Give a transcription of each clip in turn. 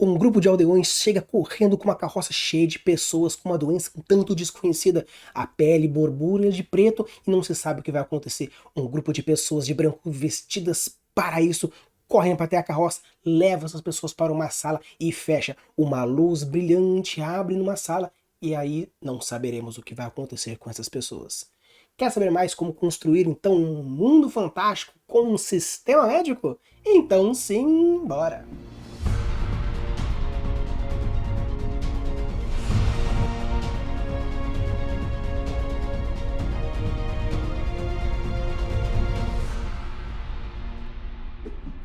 Um grupo de aldeões chega correndo com uma carroça cheia de pessoas com uma doença um tanto desconhecida. A pele borbulha de preto e não se sabe o que vai acontecer. Um grupo de pessoas de branco vestidas para isso correm para até a carroça, leva essas pessoas para uma sala e fecha. Uma luz brilhante abre numa sala e aí não saberemos o que vai acontecer com essas pessoas. Quer saber mais como construir então um mundo fantástico com um sistema médico? Então sim, bora!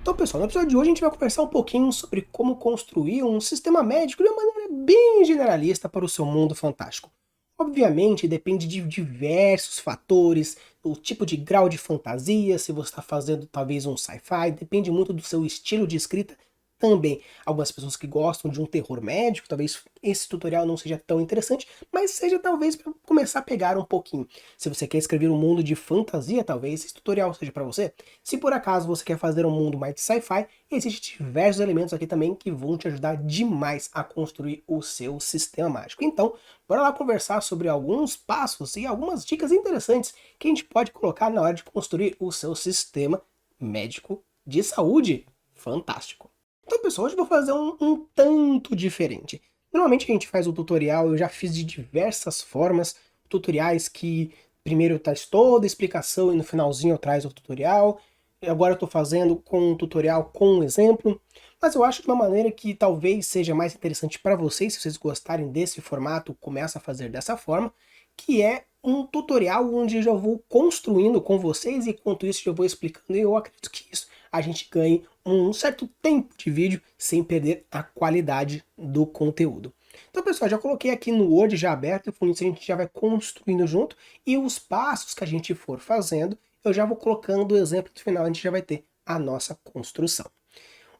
Então, pessoal, no episódio de hoje a gente vai conversar um pouquinho sobre como construir um sistema médico de uma maneira bem generalista para o seu mundo fantástico. Obviamente, depende de diversos fatores, o tipo de grau de fantasia, se você está fazendo talvez um sci-fi, depende muito do seu estilo de escrita também. Algumas pessoas que gostam de um terror médico, talvez esse tutorial não seja tão interessante, mas seja talvez para começar a pegar um pouquinho. Se você quer escrever um mundo de fantasia, talvez esse tutorial seja para você. Se por acaso você quer fazer um mundo mais de sci-fi, existem diversos elementos aqui também que vão te ajudar demais a construir o seu sistema mágico. Então, bora lá conversar sobre alguns passos e algumas dicas interessantes que a gente pode colocar na hora de construir o seu sistema médico de saúde fantástico. Então, pessoal, hoje eu vou fazer um tanto diferente. Normalmente a gente faz o tutorial, eu já fiz de diversas formas, tutoriais que primeiro traz toda a explicação e no finalzinho eu traz o tutorial. Agora eu estou fazendo com um tutorial com um exemplo, mas eu acho de uma maneira que talvez seja mais interessante para vocês, se vocês gostarem desse formato, começa a fazer dessa forma, que é um tutorial onde eu já vou construindo com vocês e enquanto isso eu vou explicando e eu acredito que isso a gente ganhe um certo tempo de vídeo sem perder a qualidade do conteúdo. Então, pessoal, já coloquei aqui no Word já aberto, e com isso a gente já vai construindo junto e os passos que a gente for fazendo, eu já vou colocando o exemplo no final, a gente já vai ter a nossa construção.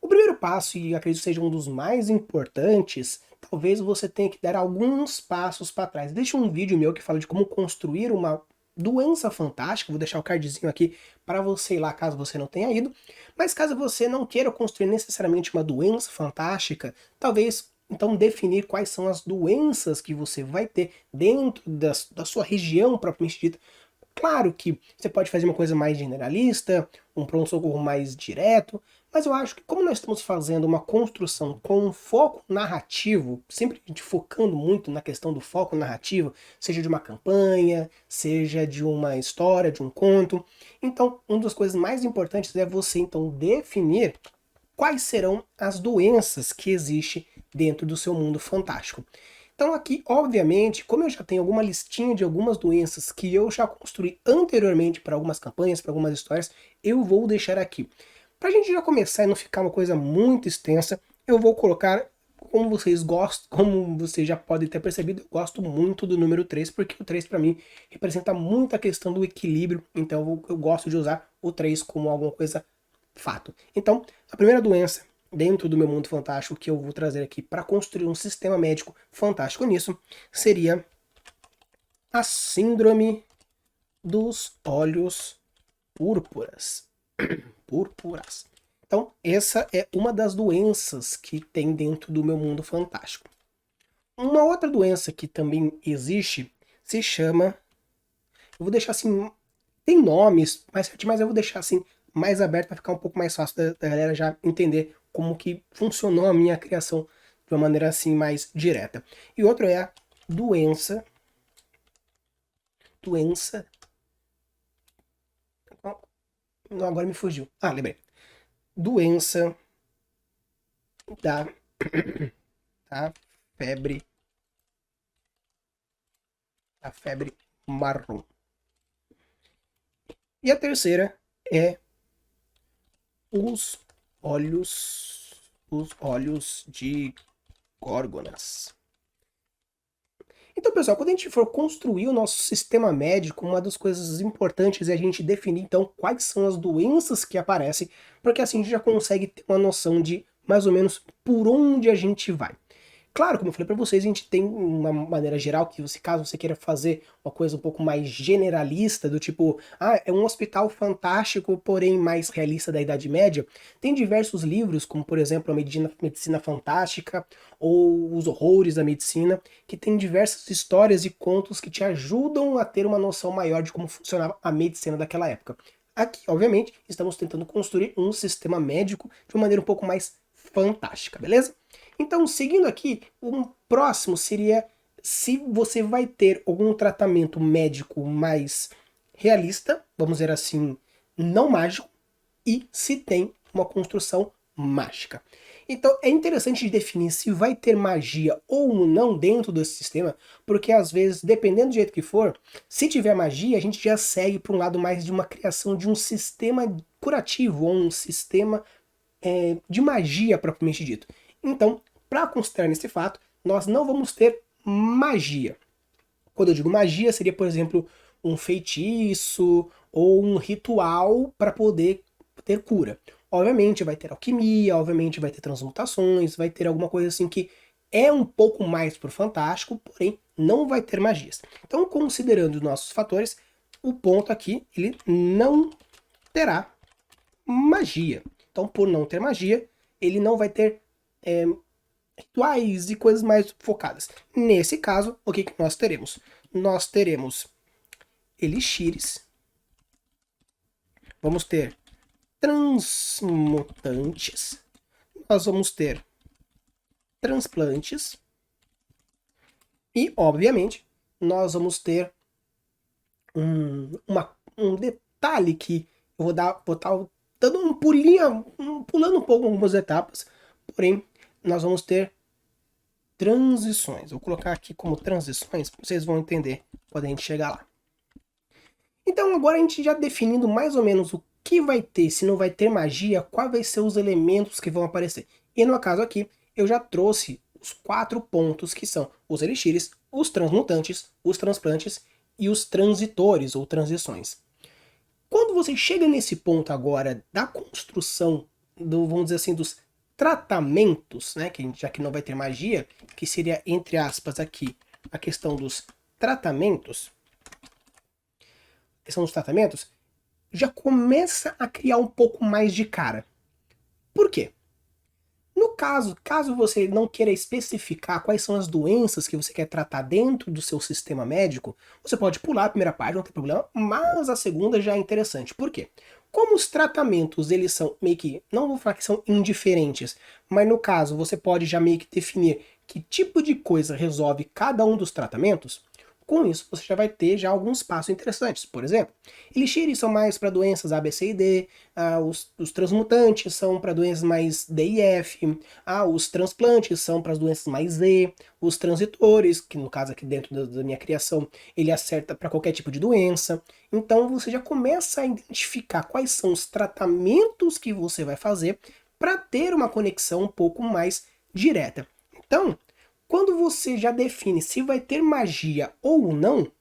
O primeiro passo, e acredito seja um dos mais importantes, talvez você tenha que dar alguns passos para trás. Deixa um vídeo meu que fala de como construir uma doença fantástica, vou deixar o cardzinho aqui para você ir lá caso você não tenha ido, mas caso você não queira construir necessariamente uma doença fantástica, talvez então definir quais são as doenças que você vai ter dentro da sua região propriamente dita. Claro que você pode fazer uma coisa mais generalista, um pronto-socorro mais direto, mas eu acho que como nós estamos fazendo uma construção com um foco narrativo, sempre a gente focando muito na questão do foco narrativo, seja de uma campanha, seja de uma história, de um conto, então uma das coisas mais importantes é você então definir quais serão as doenças que existem dentro do seu mundo fantástico. Então aqui, obviamente, como eu já tenho alguma listinha de algumas doenças que eu já construí anteriormente para algumas campanhas, para algumas histórias, eu vou deixar aqui. Para a gente já começar e não ficar uma coisa muito extensa, eu vou colocar, como vocês gostam, como vocês já podem ter percebido, eu gosto muito do número 3, porque o 3 para mim representa muito a questão do equilíbrio, então eu gosto de usar o 3 como alguma coisa fato. Então, a primeira doença dentro do meu mundo fantástico que eu vou trazer aqui para construir um sistema médico fantástico nisso seria a síndrome dos olhos púrpuras. Púrpuras. Então, essa é uma das doenças que tem dentro do meu mundo fantástico. Uma outra doença que também existe se chama... Eu vou deixar assim... Tem nomes mais certinho, mas eu vou deixar assim mais aberto para ficar um pouco mais fácil da galera já entender como que funcionou a minha criação de uma maneira assim mais direta. E outro é a doença. Não, agora me fugiu. Ah, lembrei. Doença da, da febre. A febre marrom. E a terceira é os olhos de górgonas. Então, pessoal, quando a gente for construir o nosso sistema médico, uma das coisas importantes é a gente definir, então, quais são as doenças que aparecem, porque assim a gente já consegue ter uma noção de, mais ou menos, por onde a gente vai. Claro, como eu falei para vocês, a gente tem uma maneira geral que você, caso você queira fazer uma coisa um pouco mais generalista, do tipo, é um hospital fantástico, porém mais realista da Idade Média, tem diversos livros, como por exemplo a Medicina Fantástica ou Os Horrores da Medicina, que tem diversas histórias e contos que te ajudam a ter uma noção maior de como funcionava a medicina daquela época. Aqui, obviamente, estamos tentando construir um sistema médico de uma maneira um pouco mais fantástica, beleza? Então, seguindo aqui, um próximo seria se você vai ter algum tratamento médico mais realista, vamos dizer assim, não mágico, e se tem uma construção mágica. Então é interessante definir se vai ter magia ou não dentro desse sistema, porque às vezes, dependendo do jeito que for, se tiver magia, a gente já segue para um lado mais de uma criação de um sistema curativo, ou um sistema de magia propriamente dito. Então, para considerar nesse fato, nós não vamos ter magia. Quando eu digo magia, seria, por exemplo, um feitiço ou um ritual para poder ter cura. Obviamente vai ter alquimia, obviamente vai ter transmutações, vai ter alguma coisa assim que é um pouco mais pro fantástico, porém não vai ter magias. Então, considerando os nossos fatores, o ponto aqui, ele não terá magia. Então, por não ter magia, ele não vai ter rituais e coisas mais focadas. Nesse caso, o que nós teremos? Nós teremos elixires, vamos ter transmutantes, nós vamos ter transplantes e, obviamente, nós vamos ter um detalhe que eu vou estar dando um pulinho, pulando um pouco algumas etapas, porém, nós vamos ter transições. Vou colocar aqui como transições, vocês vão entender quando a gente chegar lá. Então agora a gente já definindo mais ou menos o que vai ter, se não vai ter magia, quais vai ser os elementos que vão aparecer. E no caso aqui, eu já trouxe os 4 pontos que são os elixires, os transmutantes, os transplantes e os transitores ou transições. Quando você chega nesse ponto agora da construção, vamos dizer assim, dos tratamentos, né, que já que não vai ter magia, que seria, entre aspas, aqui, a questão dos tratamentos, já começa a criar um pouco mais de cara. Por quê? No caso você não queira especificar quais são as doenças que você quer tratar dentro do seu sistema médico, você pode pular a primeira página, não tem problema, mas a segunda já é interessante. Por quê? Como os tratamentos, eles são meio que, não vou falar que são indiferentes, mas no caso você pode já meio que definir que tipo de coisa resolve cada um dos tratamentos, com isso você já vai ter já alguns passos interessantes. Por exemplo, elixires são mais para doenças A, B, C e D, os transmutantes são para doenças mais D e F, os transplantes são para as doenças mais Z, os transitores, que no caso aqui dentro da minha criação, ele acerta para qualquer tipo de doença. Então você já começa a identificar quais são os tratamentos que você vai fazer para ter uma conexão um pouco mais direta. Então, quando você já define se vai ter magia ou não,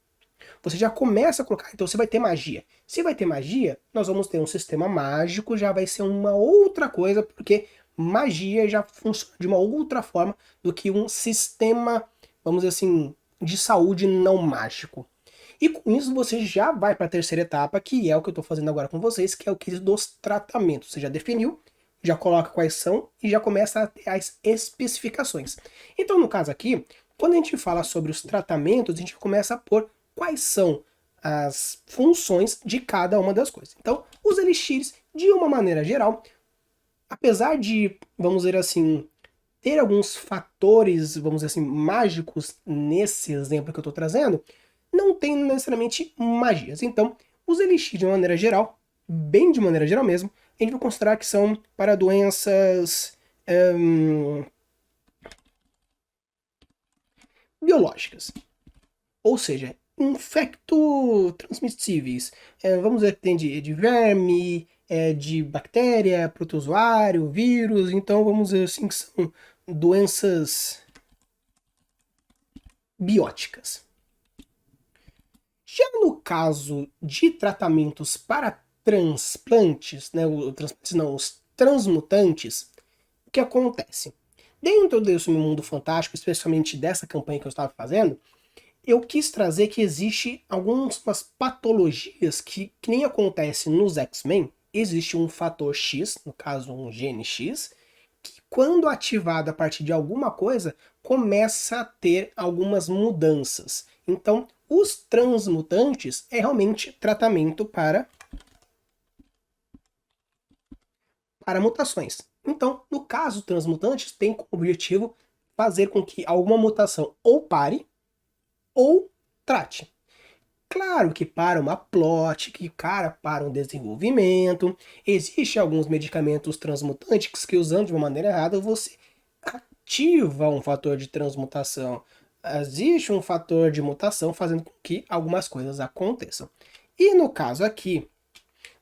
você já começa a colocar, então você vai ter magia. Se vai ter magia, nós vamos ter um sistema mágico, já vai ser uma outra coisa, porque magia já funciona de uma outra forma do que um sistema, vamos dizer assim, de saúde não mágico. E com isso você já vai para a terceira etapa, que é o que eu estou fazendo agora com vocês, que é o quesito dos tratamentos. Você já definiu, já coloca quais são e já começa a ter as especificações. Então, no caso aqui, quando a gente fala sobre os tratamentos, a gente começa a pôr quais são as funções de cada uma das coisas. Então, os elixires, de uma maneira geral, apesar de, vamos dizer assim, ter alguns fatores, vamos dizer assim, mágicos nesse exemplo que eu estou trazendo, não tem necessariamente magias. Então, os elixires, de uma maneira geral, bem de maneira geral mesmo, a gente vai considerar que são para doenças biológicas. Ou seja, infecto-transmissíveis. Vamos dizer que tem de verme, de bactéria, protozoário, vírus. Então, vamos dizer assim que são doenças bióticas. Já no caso de tratamentos para transplantes, né, transplantes não, os transmutantes, o que acontece? Dentro desse mundo fantástico, especialmente dessa campanha que eu estava fazendo, eu quis trazer que existe algumas patologias que nem acontece nos X-Men. Existe um fator X, no caso um gene X, que quando ativado a partir de alguma coisa, começa a ter algumas mudanças. Então, os transmutantes é realmente tratamento para mutações. Então, no caso, transmutantes tem como objetivo fazer com que alguma mutação ou pare ou trate. Claro que para uma plot, que cara, para um desenvolvimento, existe alguns medicamentos transmutantes que usando de uma maneira errada você ativa um fator de transmutação. Existe um fator de mutação fazendo com que algumas coisas aconteçam. E no caso aqui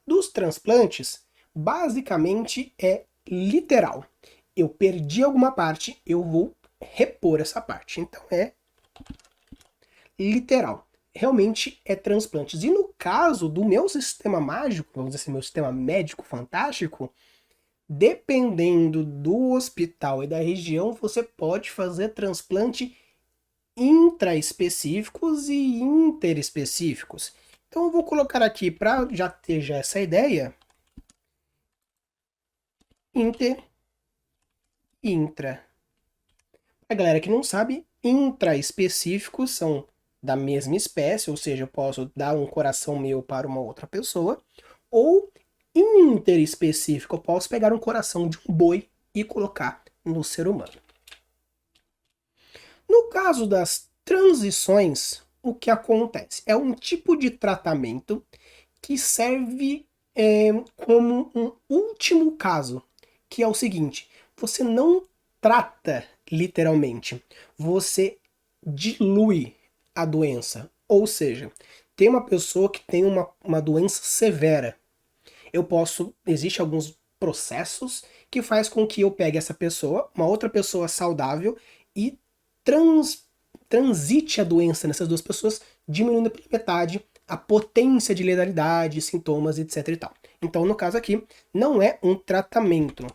dos transplantes, basicamente é literal. Eu perdi alguma parte, eu vou repor essa parte. Então é literal. Realmente é transplantes. E no caso do meu sistema mágico, vamos dizer assim, meu sistema médico fantástico, dependendo do hospital e da região, você pode fazer transplante intraespecíficos e interespecíficos. Então eu vou colocar aqui para já ter já essa ideia, inter e intra. A galera que não sabe, intraespecíficos são da mesma espécie, ou seja, eu posso dar um coração meu para uma outra pessoa, ou interespecífico, eu posso pegar um coração de um boi e colocar no ser humano. No caso das transições, o que acontece? É um tipo de tratamento que serve como um último caso, que é o seguinte: você não trata literalmente, você dilui a doença. Ou seja, tem uma pessoa que tem uma doença severa. Existe alguns processos que faz com que eu pegue essa pessoa, uma outra pessoa saudável, e transite a doença nessas duas pessoas, diminuindo pela metade a potência de letalidade, sintomas, etc e tal. Então, no caso aqui, não é um tratamento.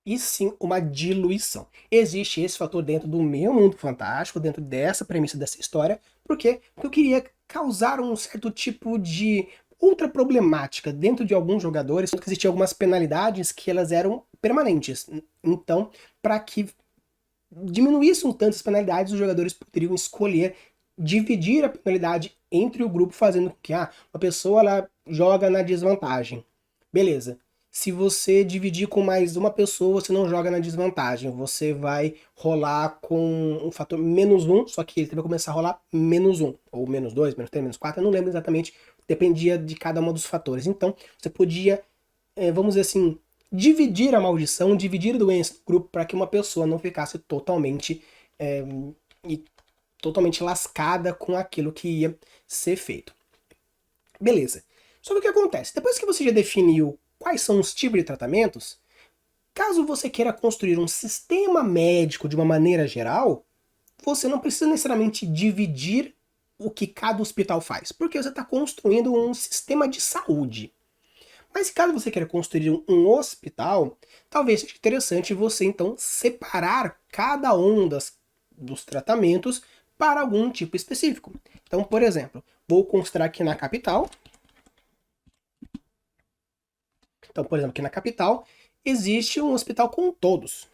E sim uma diluição. Existe esse fator dentro do meu mundo fantástico, dentro dessa premissa dessa história, porque eu queria causar um certo tipo de outra problemática dentro de alguns jogadores, que existiam algumas penalidades que elas eram permanentes. Então, para que diminuísse um tanto as penalidades, os jogadores poderiam escolher dividir a penalidade entre o grupo, fazendo com que uma pessoa ela joga na desvantagem. Beleza. Se você dividir com mais uma pessoa, você não joga na desvantagem. Você vai rolar com um fator -1, só que ele vai começar a rolar -1, ou -2, -3, -4, eu não lembro exatamente, dependia de cada um dos fatores. Então, você podia, vamos dizer assim, dividir a maldição, dividir a doença no grupo para que uma pessoa não ficasse totalmente totalmente lascada com aquilo que ia ser feito. Beleza. Só que o que acontece? Depois que você já definiu quais são os tipos de tratamentos, caso você queira construir um sistema médico de uma maneira geral, você não precisa necessariamente dividir o que cada hospital faz, porque você está construindo um sistema de saúde. Mas caso você queira construir um hospital, talvez seja interessante você então separar cada um dos tratamentos para algum tipo específico. Então, por exemplo, vou construir aqui na capital. Então, por exemplo, aqui na capital existe um hospital com todos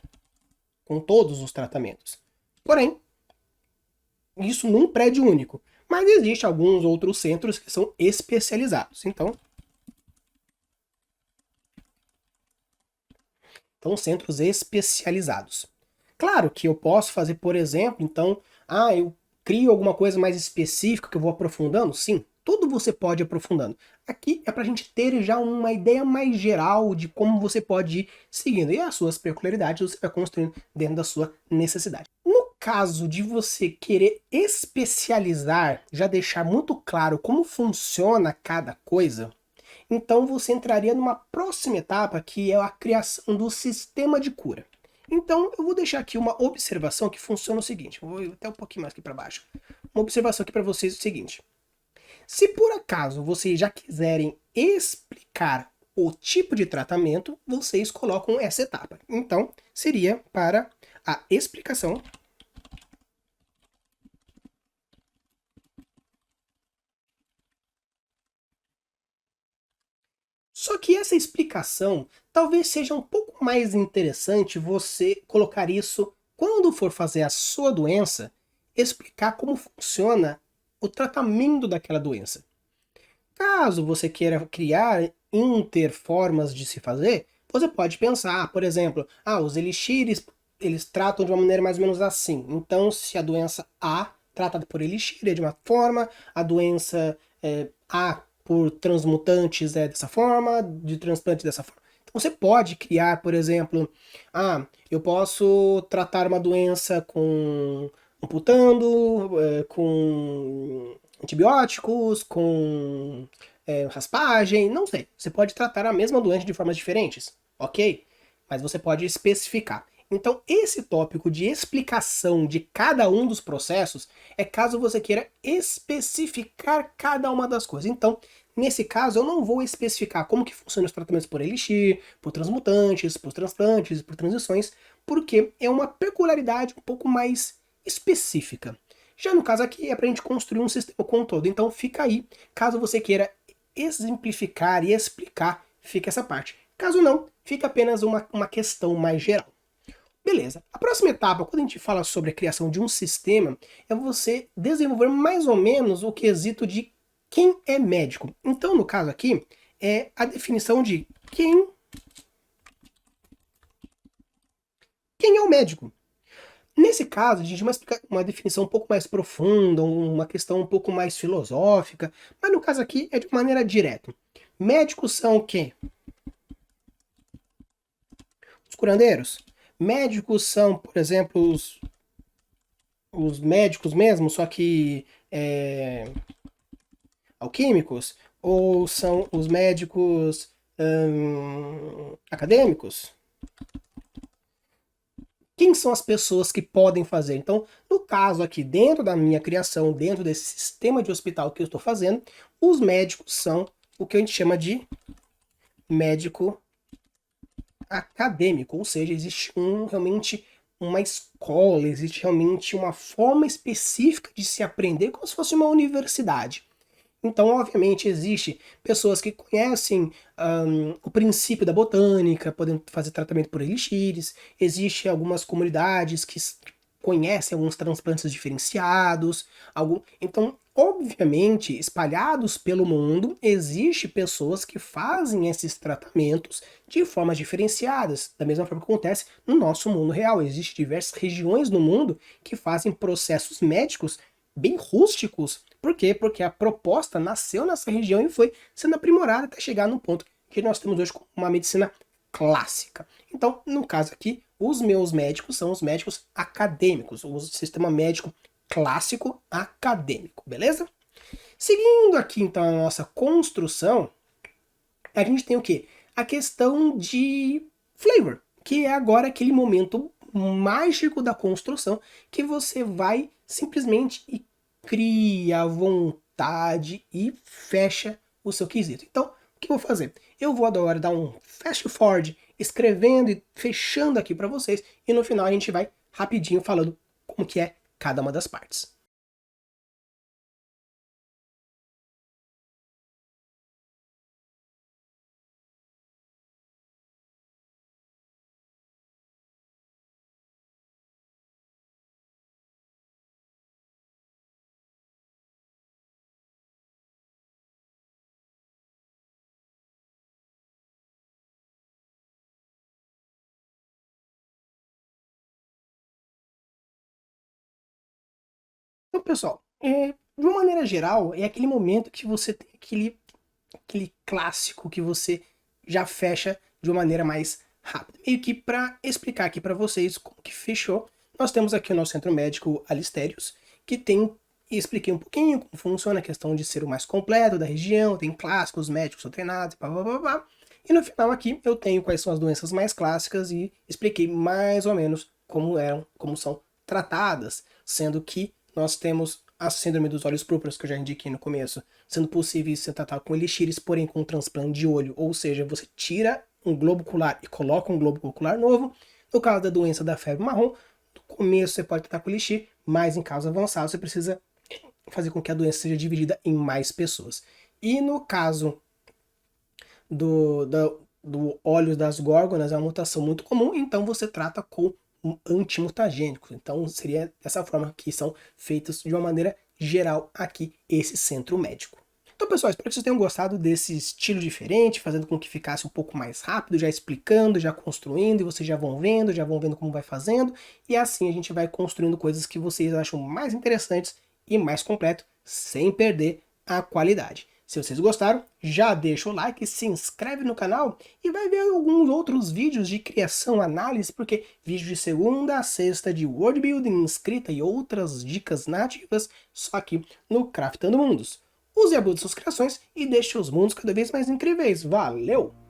os tratamentos. Porém, isso num prédio único. Mas existe alguns outros centros que são especializados. Então, centros especializados. Claro que eu posso fazer, por exemplo, então, eu crio alguma coisa mais específica que eu vou aprofundando? Sim, tudo você pode ir aprofundando. Aqui é para a gente ter já uma ideia mais geral de como você pode ir seguindo. E as suas peculiaridades você vai construindo dentro da sua necessidade. No caso de você querer especializar, já deixar muito claro como funciona cada coisa, então você entraria numa próxima etapa, que é a criação do sistema de cura. Então eu vou deixar aqui uma observação que funciona o seguinte, vou até um pouquinho mais aqui para baixo. uma observação aqui para vocês é o seguinte. Se por acaso vocês já quiserem explicar o tipo de tratamento, vocês colocam essa etapa. Então, seria para a explicação. Só que essa explicação talvez seja um pouco mais interessante você colocar isso quando for fazer a sua doença, explicar como funciona o tratamento daquela doença. Caso você queira criar interformas de se fazer, você pode pensar, por exemplo, os elixires, eles tratam de uma maneira mais ou menos assim. Então, se a doença A tratada por elixir é de uma forma, a doença A por transmutantes é dessa forma, de transplante dessa forma. Então você pode criar, por exemplo, eu posso tratar uma doença com amputando, com antibióticos, com raspagem, não sei. Você pode tratar a mesma doença de formas diferentes, ok? Mas você pode especificar. Então, esse tópico de explicação de cada um dos processos é caso você queira especificar cada uma das coisas. Então, nesse caso, eu não vou especificar como que funcionam os tratamentos por elixir, por transmutantes, por transplantes, por transições, porque é uma peculiaridade um pouco mais específica. Já no caso aqui é para a gente construir um sistema como um todo. Então fica aí, caso você queira exemplificar e explicar, fica essa parte. Caso não, fica apenas uma questão mais geral. Beleza. A próxima etapa, quando a gente fala sobre a criação de um sistema, é você desenvolver mais ou menos o quesito de quem é médico. Então, no caso aqui, é a definição de quem é o médico. Nesse caso, a gente vai explicar uma definição um pouco mais profunda, uma questão um pouco mais filosófica, mas no caso aqui é de maneira direta. Médicos são o quê? Os curandeiros. Médicos são, por exemplo, os médicos mesmo, só que alquímicos? Ou são os médicos acadêmicos? Quem são as pessoas que podem fazer? Então, no caso aqui, dentro da minha criação, dentro desse sistema de hospital que eu estou fazendo, os médicos são o que a gente chama de médico acadêmico, ou seja, existe realmente uma escola, existe realmente uma forma específica de se aprender, como se fosse uma universidade. Então, obviamente, existe pessoas que conhecem o princípio da botânica, podem fazer tratamento por elixires, existe algumas comunidades que conhecem alguns transplantes diferenciados, então, obviamente, espalhados pelo mundo, existe pessoas que fazem esses tratamentos de formas diferenciadas, da mesma forma que acontece no nosso mundo real. Existem diversas regiões no mundo que fazem processos médicos bem rústicos. Por quê? Porque a proposta nasceu nessa região e foi sendo aprimorada até chegar no ponto que nós temos hoje com uma medicina clássica. Então, no caso aqui, os meus médicos são os médicos acadêmicos, o sistema médico clássico acadêmico, beleza? Seguindo aqui então a nossa construção, a gente tem o quê? A questão de flavor, que é agora aquele momento mágico da construção que você vai simplesmente e cria a vontade e fecha o seu quesito. Então, o que eu vou fazer? Eu vou agora dar um fast forward, escrevendo e fechando aqui para vocês, e no final a gente vai rapidinho falando como que é cada uma das partes. Então, pessoal, de uma maneira geral, é aquele momento que você tem aquele clássico que você já fecha de uma maneira mais rápida. Meio que para explicar aqui para vocês como que fechou, nós temos aqui o nosso centro médico Alistérios, que tem, e expliquei um pouquinho como funciona a questão de ser o mais completo da região, tem clássicos, médicos são treinados, blá, blá, blá, blá. E no final aqui eu tenho quais são as doenças mais clássicas e expliquei mais ou menos como são tratadas, sendo que nós temos a síndrome dos olhos púrpuras, que eu já indiquei no começo, sendo possível ser tratado com elixires, porém com transplante de olho, ou seja, você tira um globo ocular e coloca um globo ocular novo. No caso da doença da febre marrom, no começo você pode tratar com elixir, mas em caso avançado você precisa fazer com que a doença seja dividida em mais pessoas. E no caso do óleo das górgonas, é uma mutação muito comum, então você trata com antimutagênicos. Então seria dessa forma que são feitos de uma maneira geral aqui esse centro médico. Então, pessoal, espero que vocês tenham gostado desse estilo diferente, fazendo com que ficasse um pouco mais rápido, já explicando, já construindo, e vocês já vão vendo como vai fazendo, e assim a gente vai construindo coisas que vocês acham mais interessantes e mais completo, sem perder a qualidade. Se vocês gostaram, já deixa o like, se inscreve no canal e vai ver alguns outros vídeos de criação, análise, porque vídeo de segunda a sexta de world building, escrita e outras dicas nativas, só aqui no Craftando Mundos. Use e abuse suas criações e deixe os mundos cada vez mais incríveis. Valeu!